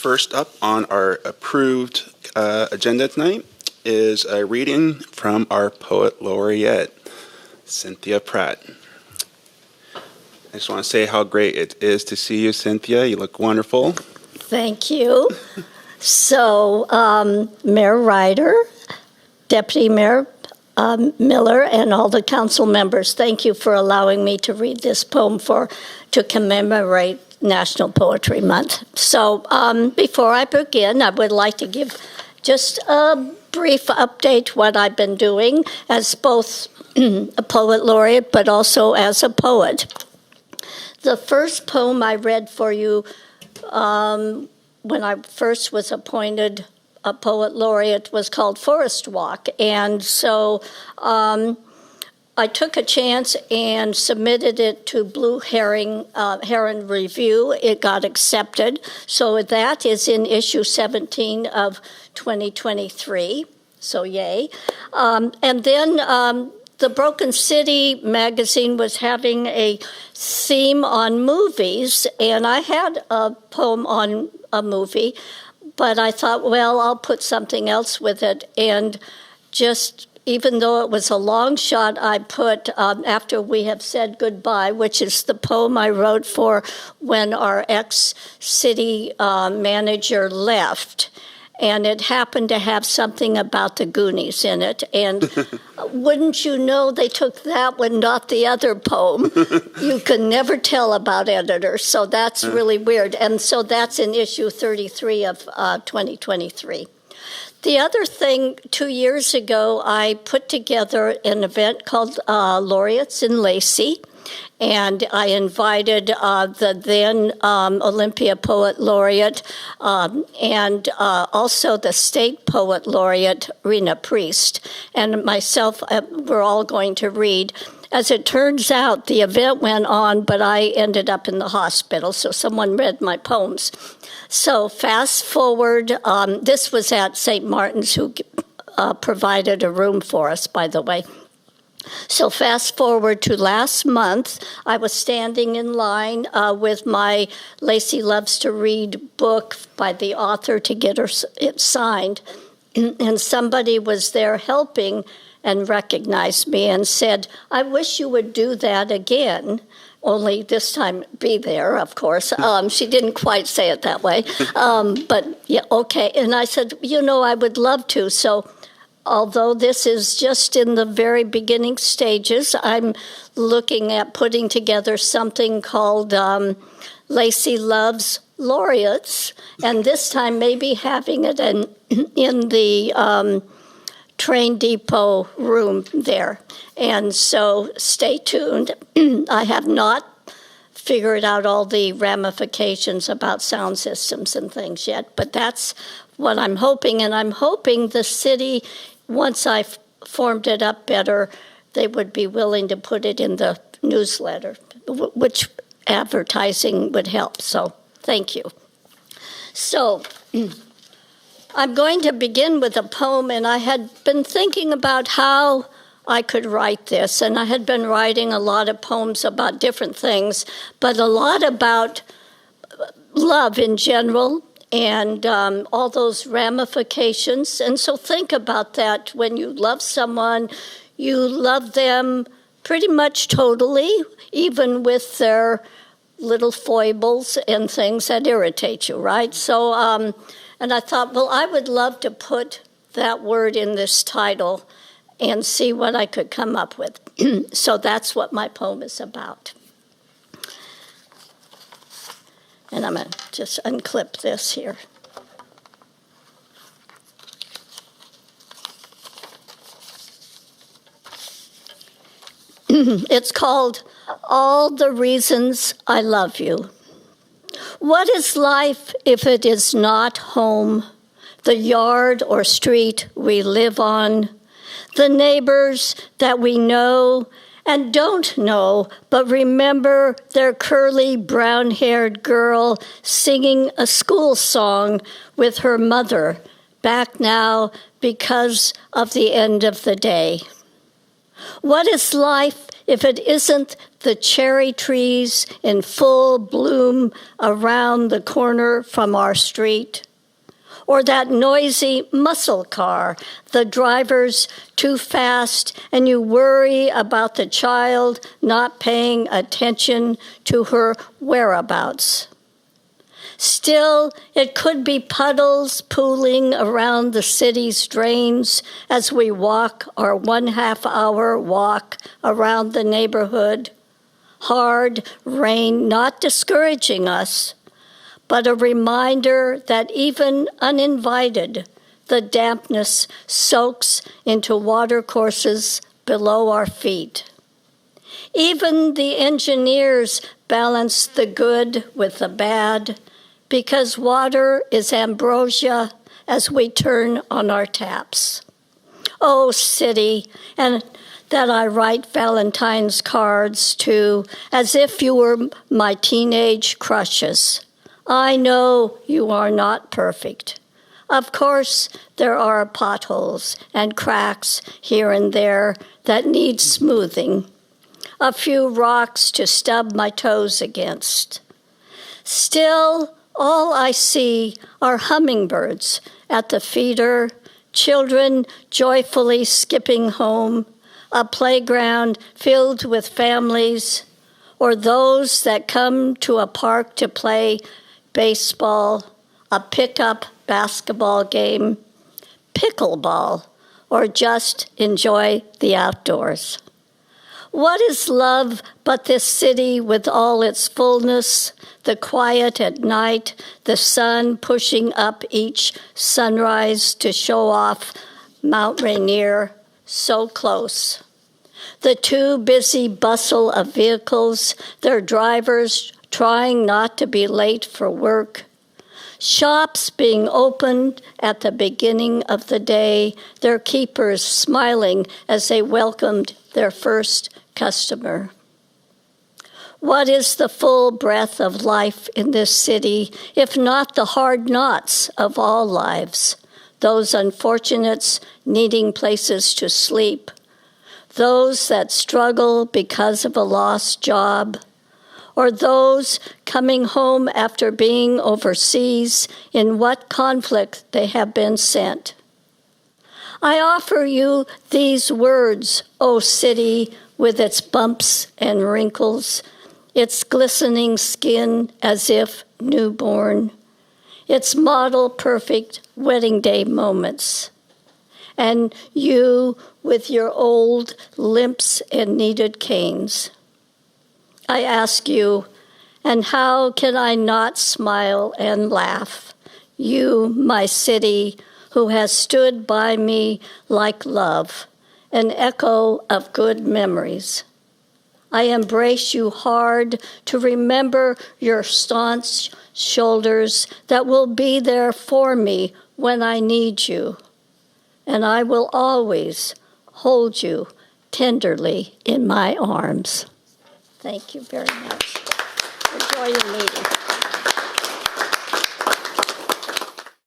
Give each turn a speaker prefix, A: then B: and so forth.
A: First up on our approved agenda tonight is a reading from our poet laureate, Cynthia Pratt. I just want to say how great it is to see you, Cynthia. You look wonderful.
B: Thank you. So, Mayor Ryder, Deputy Mayor Miller, and all the council members, thank you for allowing me to read this poem to commemorate National Poetry Month. So, before I begin, I would like to give just a brief update what I've been doing as both a poet laureate, but also as a poet. The first poem I read for you when I first was appointed a poet laureate was called Forest Walk. And so I took a chance and submitted it to Blue Heron Review. It got accepted. So that is in issue 17 of 2023. So yay. And then the Broken City magazine was having a theme on movies, and I had a poem on a movie, but I thought, well, I'll put something else with it. And just, even though it was a long shot, I put After We Have Said Goodbye, which is the poem I wrote for when our ex-city manager left. And it happened to have something about the Goonies in it. And wouldn't you know, they took that one, not the other poem. You can never tell about editors, so that's really weird. And so that's in issue 33 of 2023. The other thing, 2 years ago, I put together an event called Laureates in Lacey. And I invited the then Olympia Poet Laureate and also the State Poet Laureate, Rena Priest, and myself. We're all going to read. As it turns out, the event went on, but I ended up in the hospital, so someone read my poems. So fast forward, this was at St. Martin's, who provided a room for us, by the way. So fast forward to last month, I was standing in line with my Lacey Loves to Read book by the author to get it signed, and somebody was there helping and recognized me and said, I wish you would do that again, only this time be there, of course. She didn't quite say it that way, but yeah, okay. And I said, I would love to, so although this is just in the very beginning stages, I'm looking at putting together something called Lacey Loves Laureates, and this time maybe having it in the train depot room there. And so stay tuned. I have not figured out all the ramifications about sound systems and things yet, but that's what I'm hoping. And I'm hoping the city, once I formed it up better, they would be willing to put it in the newsletter, which advertising would help. So thank you. So I'm going to begin with a poem, and I had been thinking about how I could write this, and I had been writing a lot of poems about different things, but a lot about love in general, and all those ramifications. And so think about that. When you love someone, you love them pretty much totally, even with their little foibles and things that irritate you, right? So, and I thought, well, I would love to put that word in this title and see what I could come up with. So that's what my poem is about. And I'm going to just unclip this here. It's called All the Reasons I Love You. What is life if it is not home, the yard or street we live on, the neighbors that we know and don't know, but remember their curly, brown-haired girl singing a school song with her mother, back now because of the end of the day? What is life if it isn't the cherry trees in full bloom around the corner from our street? Or that noisy muscle car, the driver's too fast, and you worry about the child not paying attention to her whereabouts. Still, it could be puddles pooling around the city's drains as we walk our 1/2 hour walk around the neighborhood. Hard rain not discouraging us, but a reminder that even uninvited, the dampness soaks into watercourses below our feet. Even the engineers balance the good with the bad, because water is ambrosia as we turn on our taps. Oh, city, and that I write Valentine's cards to as if you were my teenage crushes. I know you are not perfect. Of course, there are potholes and cracks here and there that need smoothing, a few rocks to stub my toes against. Still, all I see are hummingbirds at the feeder, children joyfully skipping home, a playground filled with families, or those that come to a park to play baseball, a pickup basketball game, pickleball, or just enjoy the outdoors. What is love but this city with all its fullness, the quiet at night, the sun pushing up each sunrise to show off Mount Rainier, so close. The too busy bustle of vehicles, their drivers trying not to be late for work. Shops being opened at the beginning of the day, their keepers smiling as they welcomed their first customer. What is the full breath of life in this city, if not the hard knots of all lives? Those unfortunates needing places to sleep, those that struggle because of a lost job, or those coming home after being overseas in what conflict they have been sent. I offer you these words, O city, with its bumps and wrinkles, its glistening skin as if newborn, its model perfect wedding day moments, and you with your old limps and kneaded canes. I ask you, and how can I not smile and laugh? You, my city, who has stood by me like love, an echo of good memories. I embrace you hard to remember your staunch shoulders that will be there for me when I need you. And I will always hold you tenderly in my arms. Thank you very much. Enjoy your meeting.